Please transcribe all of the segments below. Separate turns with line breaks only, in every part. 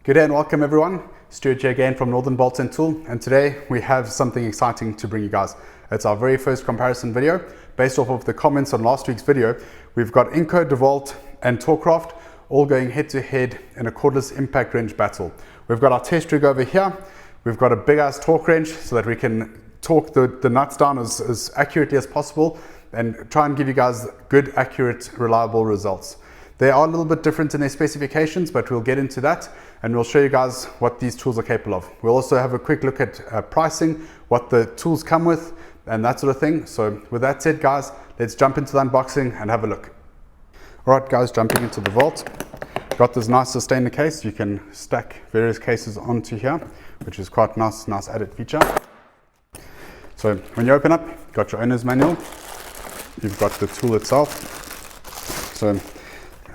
Good day and welcome everyone. Stuart here again from Northern Bolt & Tool, and today we have something exciting to bring you guys. It's our very first comparison video based off of the comments on last week's video. We've got Ingco, DeWalt and Tork Craft all going head to head in a cordless impact wrench battle. We've got our test rig over here. We've got a big ass torque wrench so that we can torque the nuts down as accurately as possible and try and give you guys good, accurate, reliable results. They are a little bit different in their specifications, but we'll get into that and we'll show you guys what these tools are capable of. We'll also have a quick look at pricing, what the tools come with, and that sort of thing. So with that said, guys, let's jump into the unboxing and have a look. All right, guys, jumping into the vault. Got this nice sustainer case. You can stack various cases onto here, which is quite nice added feature. So when you open up, you've got your owner's manual. You've got the tool itself. So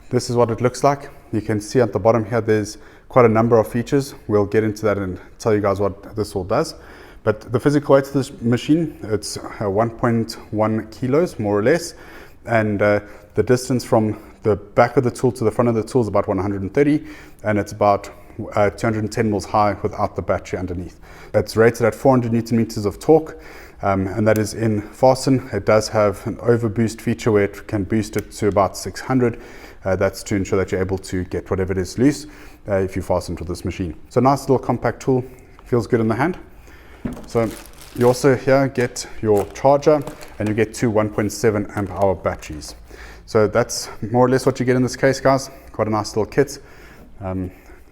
this is what it looks like. You can see at the bottom here there's quite a number of features. We'll get into that and tell you guys what this all does. But the physical weight of this machine, it's 1.1 kilos more or less, and the distance from the back of the tool to the front of the tool is about 130, and it's about 210 mils high without the battery underneath. It's rated at 400 Newton meters of torque, and that is in fasten. It does have an overboost feature where it can boost it to about 600. That's to ensure that you're able to get whatever it is loose if you fasten to this machine. So nice little compact tool, feels good in the hand. So you also here get your charger and you get two 1.7 amp hour batteries. So that's more or less what you get in this case, guys. Quite a nice little kit.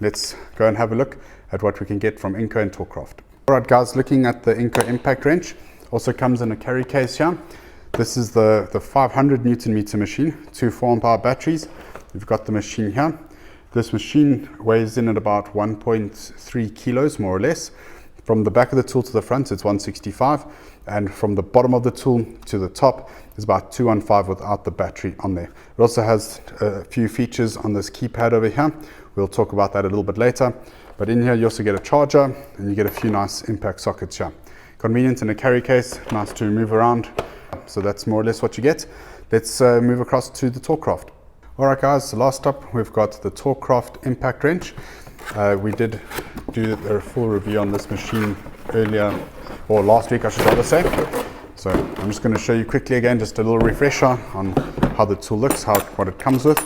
Let's go and have a look at what we can get from Ingco and Tork Craft. All right, guys, looking at the Ingco Impact Wrench. Also comes in a carry case here. This is the 500 Newton meter machine, two 4 amp hour batteries. You've got the machine here. This machine weighs in at about 1.3 kilos, more or less. From the back of the tool to the front, it's 165. And from the bottom of the tool to the top is about 215 without the battery on there. It also has a few features on this keypad over here. We'll talk about that a little bit later. But in here, you also get a charger and you get a few nice impact sockets here. Convenient in a carry case, nice to move around. So that's more or less what you get. Let's move across to the Tork Craft. All right, guys, so last up, we've got the Tork Craft Impact Wrench. We did do a full review on this machine earlier, or last week, I should rather say. So I'm just going to show you quickly again, just a little refresher on how the tool looks, what it comes with.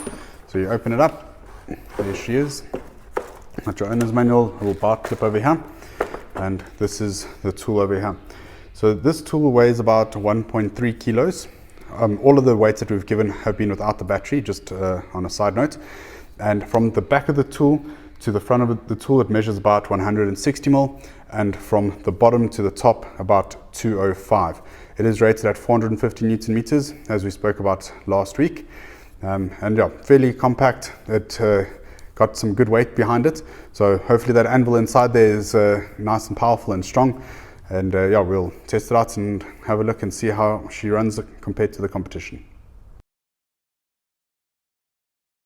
So you open it up, there she is. Got your owner's manual, a little bar clip over here. And this is the tool over here. So this tool weighs about 1.3 kilos. All of the weights that we've given have been without the battery, just on a side note. And from the back of the tool to the front of the tool, it measures about 160 mil. And from the bottom to the top, about 205. It is rated at 450 Newton meters, as we spoke about last week. And yeah, fairly compact. It got some good weight behind it. So hopefully that anvil inside there is nice and powerful and strong. And yeah, we'll test it out and have a look and see how she runs compared to the competition.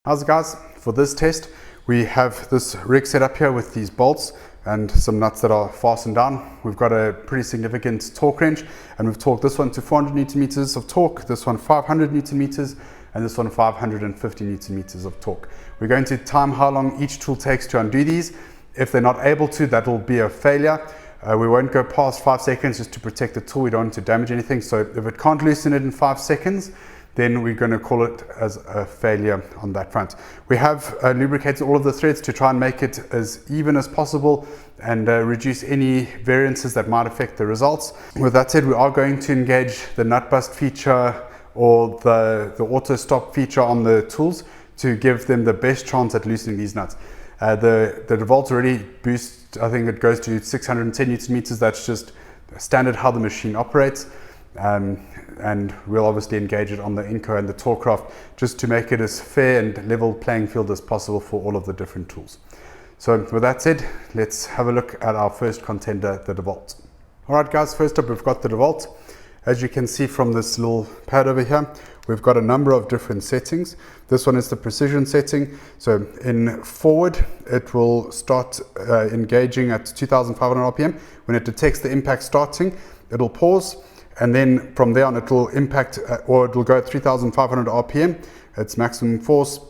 How's it, guys? For this test, we have this rig set up here with these bolts and some nuts that are fastened down. We've got a pretty significant torque wrench, and we've torqued this one to 400 Newton meters of torque, this one 500 Newton meters, and this one 550 Newton meters of torque. We're going to time how long each tool takes to undo these. If they're not able to, that will be a failure. We won't go past 5 seconds just to protect the tool. We don't want to damage anything. So if it can't loosen it in 5 seconds, then we're going to call it as a failure on that front. We have lubricated all of the threads to try and make it as even as possible and reduce any variances that might affect the results. With that said, we are going to engage the nut bust feature or the auto stop feature on the tools to give them the best chance at loosening these nuts. The DeWalt already boosts, I think it goes to 610 Newton meters. That's just standard how the machine operates. And we'll obviously engage it on the Ingco and the Tork Craft just to make it as fair and level playing field as possible for all of the different tools. So with that said, let's have a look at our first contender, the DeWalt. All right, guys, first up, we've got the DeWalt. As you can see from this little pad over here, we've got a number of different settings. This one is the precision setting. So in forward, it will start engaging at 2,500 RPM. When it detects the impact starting, it'll pause. And then from there on, it will impact, or it will go at 3,500 RPM. It's maximum force,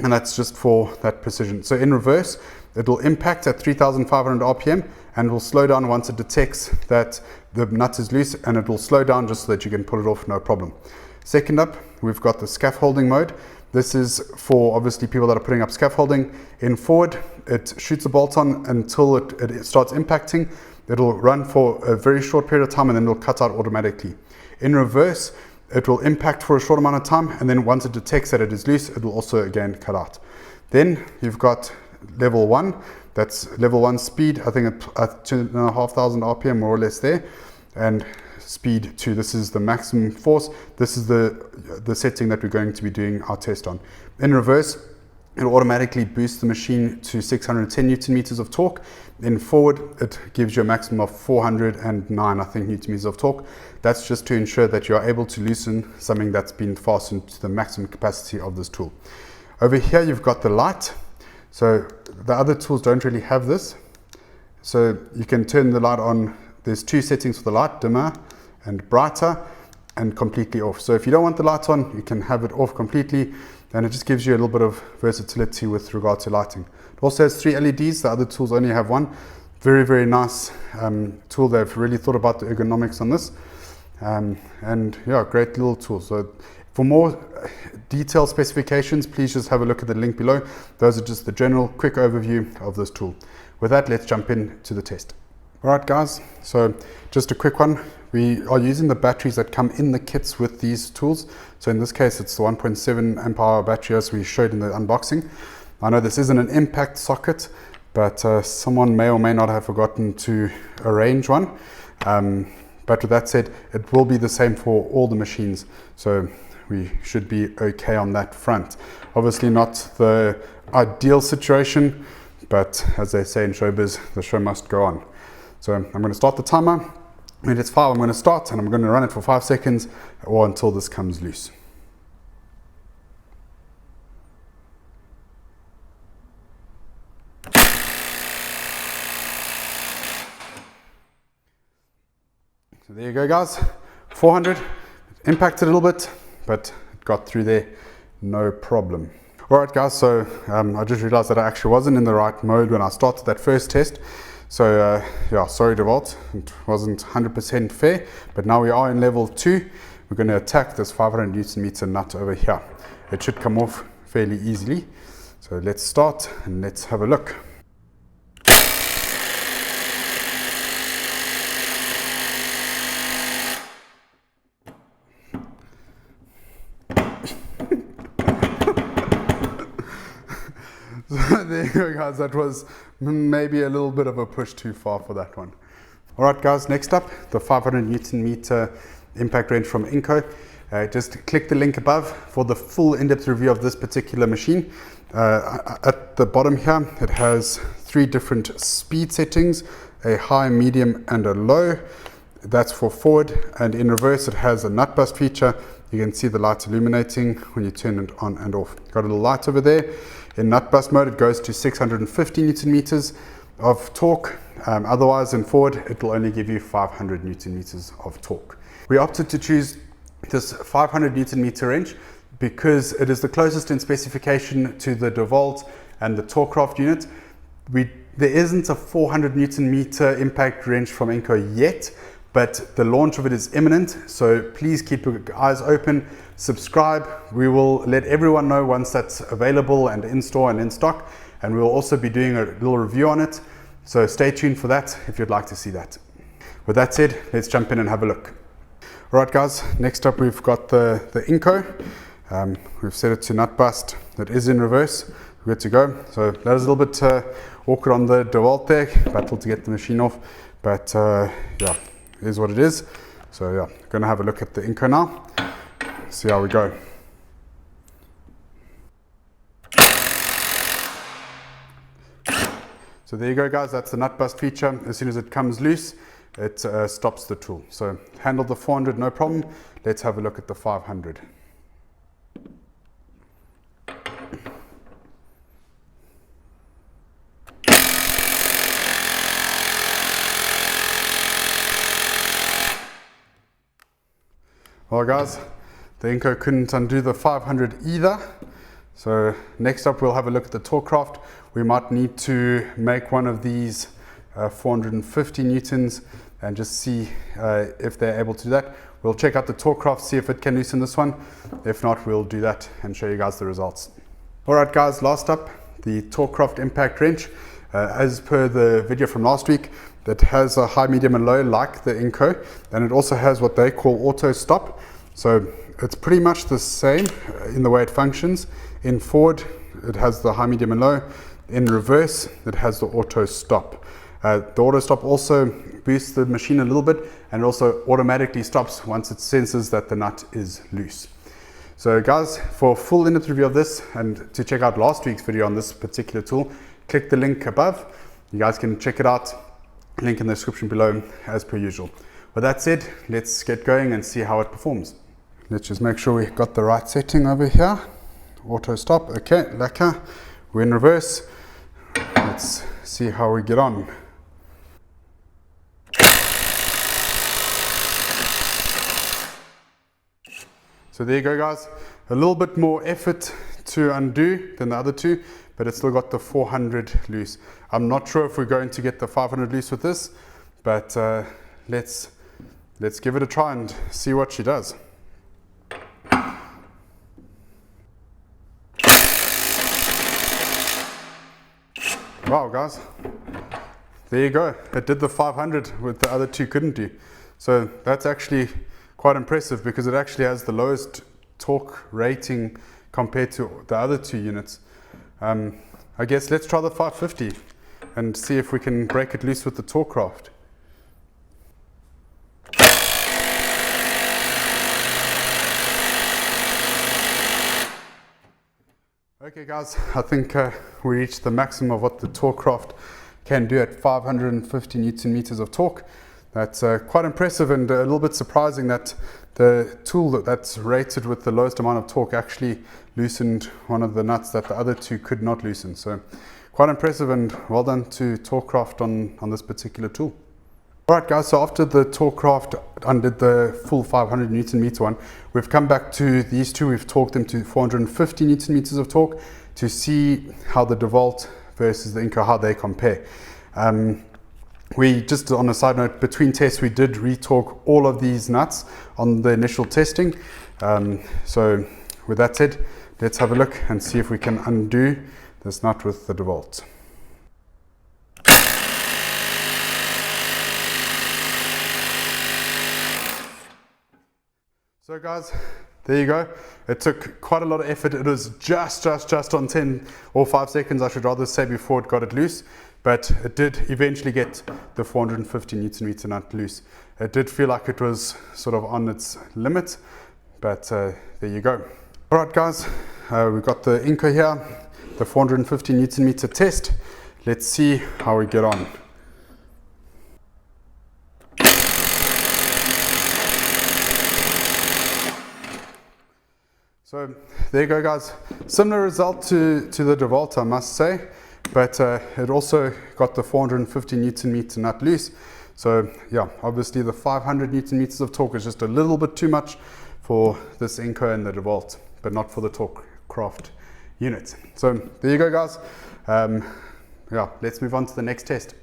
and that's just for that precision. So in reverse, It will impact at 3,500 RPM and will slow down once it detects that the nut is loose, and it will slow down just so that you can pull it off no problem. Second up, we've got the scaffolding mode. This is for obviously people that are putting up scaffolding. In forward, it shoots a bolt on until it starts impacting. It'll run for a very short period of time and then it'll cut out automatically. In reverse, it will impact for a short amount of time, and then once it detects that it is loose, it will also again cut out. Then you've got level 1. That's level 1 speed, I think at 2,500 RPM, more or less there. And speed 2, this is the maximum force. This is the setting that we're going to be doing our test on. In reverse, it will automatically boost the machine to 610 Newton meters of torque. In forward, it gives you a maximum of 409, I think, Newton meters of torque. That's just to ensure that you are able to loosen something that's been fastened to the maximum capacity of this tool. Over here, you've got the light. So the other tools don't really have this. So you can turn the light on. There's 2 settings for the light, dimmer and brighter, and completely off. So if you don't want the light on, you can have it off completely, and it just gives you a little bit of versatility with regard to lighting. It also has 3 LEDs, the other tools only have 1. Very, very nice tool. They've really thought about the ergonomics on this. And yeah, great little tool. So for more detailed specifications, please just have a look at the link below. Those are just the general quick overview of this tool. With that, let's jump into the test. Alright guys, so just a quick one. We are using the batteries that come in the kits with these tools. So in this case, it's the 1.7 amp hour battery as we showed in the unboxing. I know this isn't an impact socket, but someone may or may not have forgotten to arrange one. But with that said, it will be the same for all the machines. So we should be okay on that front. Obviously not the ideal situation, but as they say in showbiz, the show must go on. So I'm going to start the timer. When it's 5, I'm going to start, and I'm going to run it for 5 seconds or until this comes loose. So there you go guys, 400, impacted a little bit, but it got through there, no problem. Alright guys, so I just realized that I actually wasn't in the right mode when I started that first test. So yeah, sorry DeWalt, it wasn't 100% fair, but now we are in level 2. We're going to attack this 500 Newton meter nut over here. It should come off fairly easily. So let's start and let's have a look. So there you go guys, that was maybe a little bit of a push too far for that one. Alright guys, next up, the 500 Newton meter impact wrench from Ingco. Just click the link above for the full in-depth review of this particular machine. At the bottom here, it has 3 different speed settings, a high, medium and a low. That's for forward, and in reverse it has a nut bust feature. You can see the light illuminating when you turn it on and off. Got a little light over there. In nut bust mode, it goes to 650 Newton meters of torque. Otherwise, in forward, it will only give you 500 Newton meters of torque. We opted to choose this 500 Newton meter wrench because it is the closest in specification to the DeWalt and the Tork Craft unit. There isn't a 400 Newton meter impact wrench from Ingco yet, but the launch of it is imminent, so please keep your eyes open, subscribe. We will let everyone know once that's available and in store and in stock, and we will also be doing a little review on it, so stay tuned for that if you'd like to see that. With that said, let's jump in and have a look. Alright guys, next up we've got the Ingco. We've set it to nut bust. It is in reverse. We're good to go. So that was a little bit awkward on the DeWalt there, battle to get the machine off, but yeah, it is what it is. So yeah, gonna have a look at the Ingco now, see how we go. So there you go guys, that's the nut bust feature. As soon as it comes loose, it stops the tool. So handled the 400, no problem. Let's have a look at the 500. Well guys, the Ingco couldn't undo the 500 either. So next up we'll have a look at the Tork Craft. We might need to make one of these 450 newtons and just see if they're able to do that. We'll check out the Tork Craft, see if it can loosen this one. If not, we'll do that and show you guys the results. Alright guys, last up, the Tork Craft Impact Wrench. As per the video from last week, that has a high, medium and low like the Ingco, and it also has what they call auto stop. So it's pretty much the same in the way it functions. In forward, it has the high, medium and low. In reverse, it has the auto stop. The auto stop also boosts the machine a little bit, and it also automatically stops once it senses that the nut is loose. So guys, for a full in-depth review of this and to check out last week's video on this particular tool, click the link above. You guys can check it out. Link in the description below as per usual. With that said, let's get going and see how it performs. Let's just make sure we got the right setting over here. Auto stop, okay, lekker. We're in reverse. Let's see how we get on. So there you go guys, a little bit more effort to undo than the other two, but it's still got the 400 loose. I'm not sure if we're going to get the 500 loose with this, but let's give it a try and see what she does. Wow guys, there you go. It did the 500 with the other two couldn't do. So that's actually quite impressive because it actually has the lowest torque rating compared to the other two units. I guess let's try the 550 and see if we can break it loose with the Tork Craft. Okay guys, I think we reached the maximum of what the Tork Craft can do at 550 Newton meters of torque. That's quite impressive and a little bit surprising that the tool that's rated with the lowest amount of torque actually loosened one of the nuts that the other two could not loosen. So quite impressive and well done to Tork Craft on this particular tool. Alright guys, so after the Tork Craft undid the full 500 Newton meter one, we've come back to these two. We've torqued them to 450 Newton meters of torque to see how the DeWalt versus the Ingco, how they compare. We just on a side note, between tests we did retorque all of these nuts on the initial testing. So with that said, let's have a look and see if we can undo this nut with the DeWalt. So guys, there you go. It took quite a lot of effort. It was just on 10 or 5 seconds, I should rather say, before it got it loose. But it did eventually get the 450 Newton meter nut loose. It did feel like it was sort of on its limit, but there you go. All right guys, we've got the Ingco here, the 450 Newton meter test. Let's see how we get on. So there you go guys, similar result to the DeWalt, I must say, but it also got the 450 Newton meter nut loose. So yeah, obviously the 500 Newton meters of torque is just a little bit too much for this Ingco and the DeWalt, but not for the Tork Craft unit. So there you go guys, yeah, let's move on to the next test.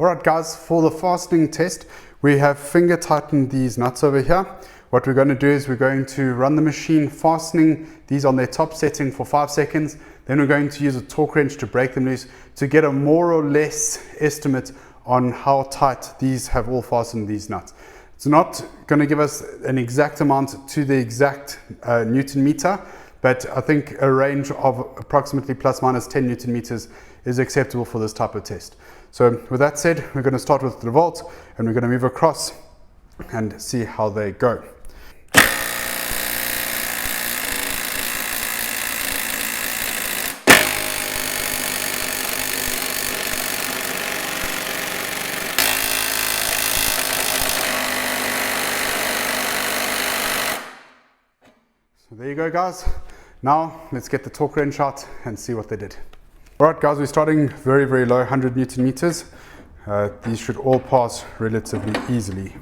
Alright guys, for the fastening test, we have finger tightened these nuts over here. What we're going to do is we're going to run the machine fastening these on their top setting for 5 seconds. Then we're going to use a torque wrench to break them loose to get a more or less estimate on how tight these have all fastened these nuts. It's not going to give us an exact amount to the exact Newton meter, but I think a range of approximately plus minus 10 Newton meters is acceptable for this type of test. So with that said, we're going to start with the DeWalt and we're going to move across and see how they go. So there you go guys. Now let's get the torque wrench out and see what they did. Alright guys, we're starting very low, 100 Newton meters. These should all pass relatively easily.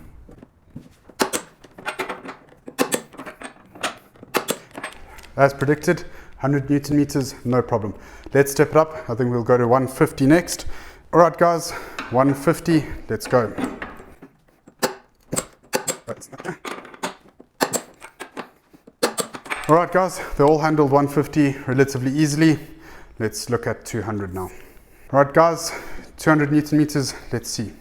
as predicted, 100 Newton meters, no problem. Let's step it up. I think we'll go to 150 next. All right, guys, 150, let's go. All right, guys, they all handled 150 relatively easily. Let's look at 200 now. All right, guys, 200 Newton meters, let's see.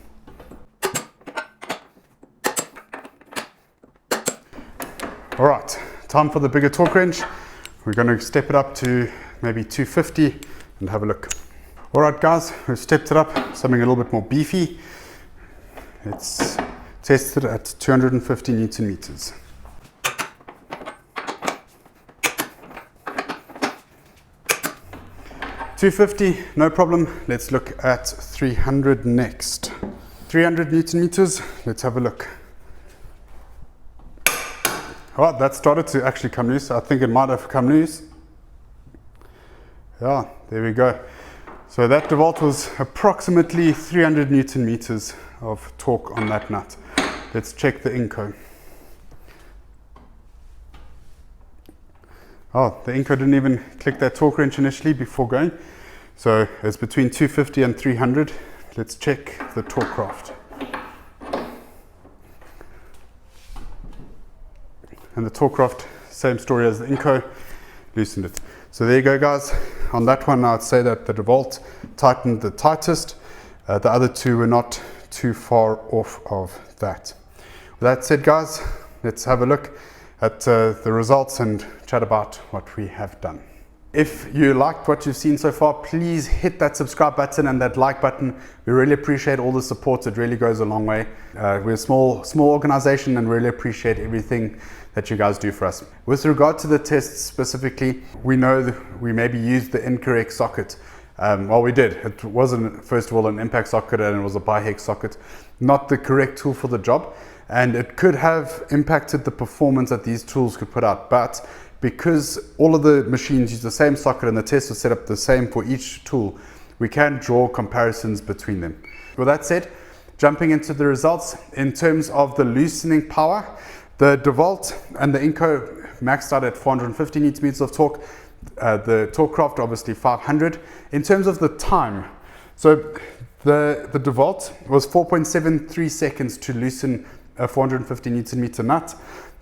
All right, time for the bigger torque wrench. We're going to step it up to maybe 250 and have a look. All right, guys, we've stepped it up, something a little bit more beefy. Let's test it at 250 Newton meters. $250, no problem. Let's look at 300 next. 300 Newton meters, let's have a look. All right, that started to actually come loose. I think it might have come loose. Yeah, there we go. So that DeWalt was approximately 300 Newton meters of torque on that nut. Let's check the Ingco. Oh, the Ingco didn't even click that torque wrench initially before going. So it's between 250 and 300. Let's check the Tork Craft. And the Tork Craft, same story as the Ingco, loosened it. So there you go, guys. On that one, I'd say that the DeWalt tightened the tightest. The other two were not too far off of that. With that said, guys, let's have a look at the results and chat about what we have done. If you liked what you've seen so far, please hit that subscribe button and that like button. We really appreciate all the support. It really goes a long way. We're a small organization and really appreciate everything that you guys do for us. With regard to the tests specifically, we know that we maybe used the incorrect socket. Well, we did. It wasn't, first of all, an impact socket, and it was a bi-hex socket. Not the correct tool for the job. And it could have impacted the performance that these tools could put out. But because all of the machines use the same socket and the test was set up the same for each tool, we can draw comparisons between them. With that said, jumping into the results, in terms of the loosening power, the DeWalt and the Ingco maxed out at 450 Newton meters of torque. The Tork Craft obviously 500. In terms of the time, so the DeWalt was 4.73 seconds to loosen a 450 Newton meter nut.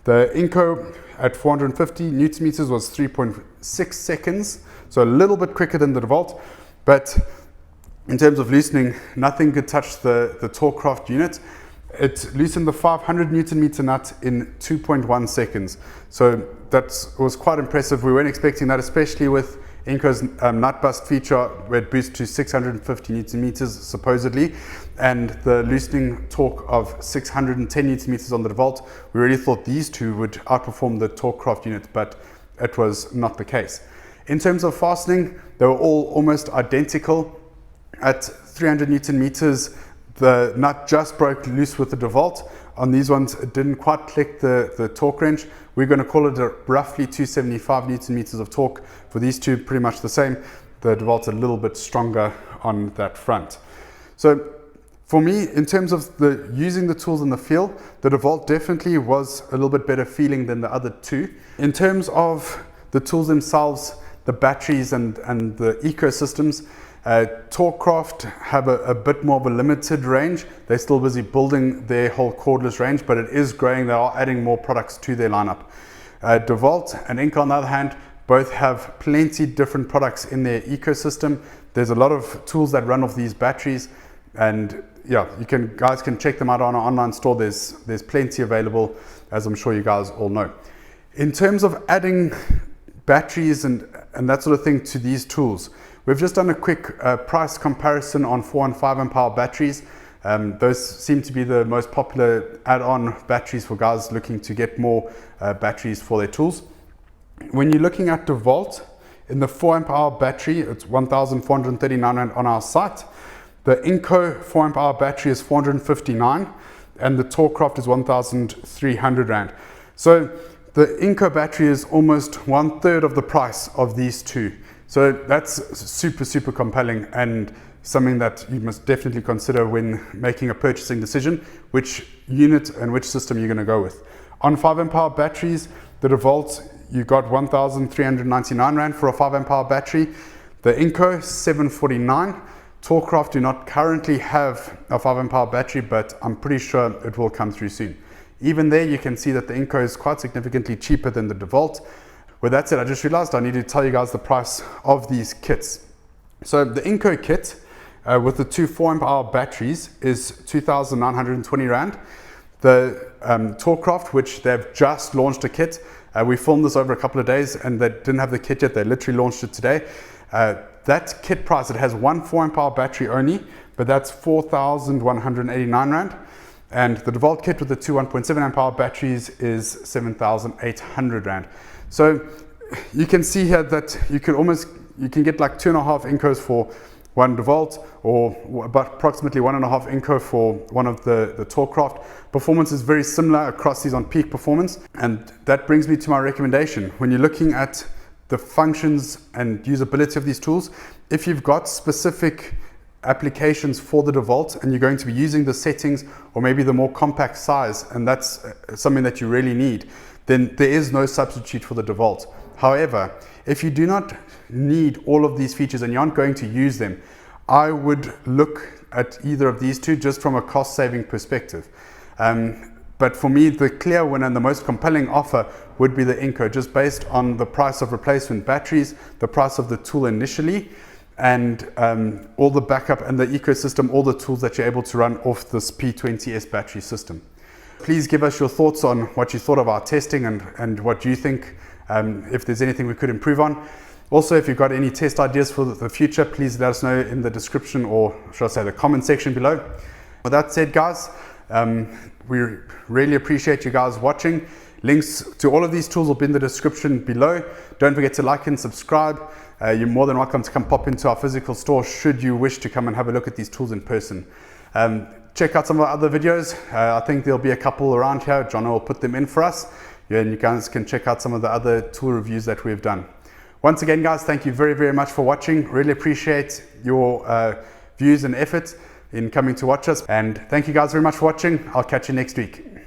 The Ingco at 450 Newton meters was 3.6 seconds, so a little bit quicker than the DeWalt. But in terms of loosening, nothing could touch the Tork Craft unit. It loosened the 500 Newton meter nut in 2.1 seconds. So that was quite impressive. We weren't expecting that, especially with Ingco's nut bust feature, where it boosts to 650 Newton meters supposedly, and the loosening torque of 610 Newton meters on the DeWalt. We really thought these two would outperform the Tork Craft unit, but it was not the case. In terms of fastening, they were all almost identical. At 300 Newton meters, the nut just broke loose with the DeWalt. On these ones, it didn't quite click the torque wrench. We're going to call it a roughly 275 Newton meters of torque. For these two, pretty much the same. The DeWalt's a little bit stronger on that front. So for me, in terms of using the tools in the field, the DeWalt definitely was a little bit better feeling than the other two. In terms of the tools themselves, the batteries and the ecosystems, Tork Craft have a bit more of a limited range. They're still busy building their whole cordless range, but it is growing. They are adding more products to their lineup. DeWalt and Ingco, on the other hand, both have plenty different products in their ecosystem. There's a lot of tools that run off these batteries, and yeah, guys can check them out on our online store. There's plenty available, as I'm sure you guys all know. In terms of adding batteries and that sort of thing to these tools, we've just done a quick price comparison on 4 and 5 amp hour batteries. Those seem to be the most popular add-on batteries for guys looking to get more batteries for their tools. When you're looking at DeWalt, in the 4 amp hour battery, it's 1,439 Rand on our site. The Ingco 4 amp hour battery is 459, and the Tork Craft is 1,300 Rand. So the Ingco battery is almost 1/3 of the price of these two. So that's super compelling, and something that you must definitely consider when making a purchasing decision, which unit and which system you're going to go with. On 5 amp hour batteries, the DeWalt you got 1,399 Rand for a 5 amp hour battery. The Ingco 749. Tork Craft do not currently have a 5 amp hour battery, but I'm pretty sure it will come through soon. Even there, you can see that the Ingco is quite significantly cheaper than the DeWalt. With that said, I just realized I need to tell you guys the price of these kits. So the Ingco kit with the two 4 amp hour batteries is 2,920 Rand. The Tork Craft, which they've just launched a kit, we filmed this over a couple of days and they didn't have the kit yet, they literally launched it today. That kit price, it has one 4 amp hour battery only, but that's 4,189 Rand. And the DeWalt kit with the two 1.7 amp hour batteries is 7,800 Rand. So you can see here that you can get like 2.5 Ingcos for one DeWalt, or about approximately 1.5 Ingco for one of the Tork Craft. Performance is very similar across these on peak performance. And that brings me to my recommendation. When you're looking at the functions and usability of these tools, if you've got specific applications for the DeWalt and you're going to be using the settings or maybe the more compact size, and that's something that you really need, then there is no substitute for the DeWalt. However, if you do not need all of these features and you aren't going to use them, I would look at either of these two just from a cost saving perspective. But for me, the clear winner and the most compelling offer would be the Ingco, just based on the price of replacement batteries, the price of the tool initially, and all the backup and the ecosystem, all the tools that you're able to run off this P20S battery system. Please give us your thoughts on what you thought of our testing and what you think, if there's anything we could improve on. Also, if you've got any test ideas for the future, please let us know in the description, or should I say the comment section below. With that said, guys, we really appreciate you guys watching. Links to all of these tools will be in the description below. Don't forget to like and subscribe. You're more than welcome to come pop into our physical store should you wish to come and have a look at these tools in person. Check out some of our other videos. I think there'll be a couple around here. John will put them in for us. Yeah, and you guys can check out some of the other tool reviews that we've done. Once again, guys, thank you very, very much for watching. Really appreciate your views and effort in coming to watch us. And thank you guys very much for watching. I'll catch you next week.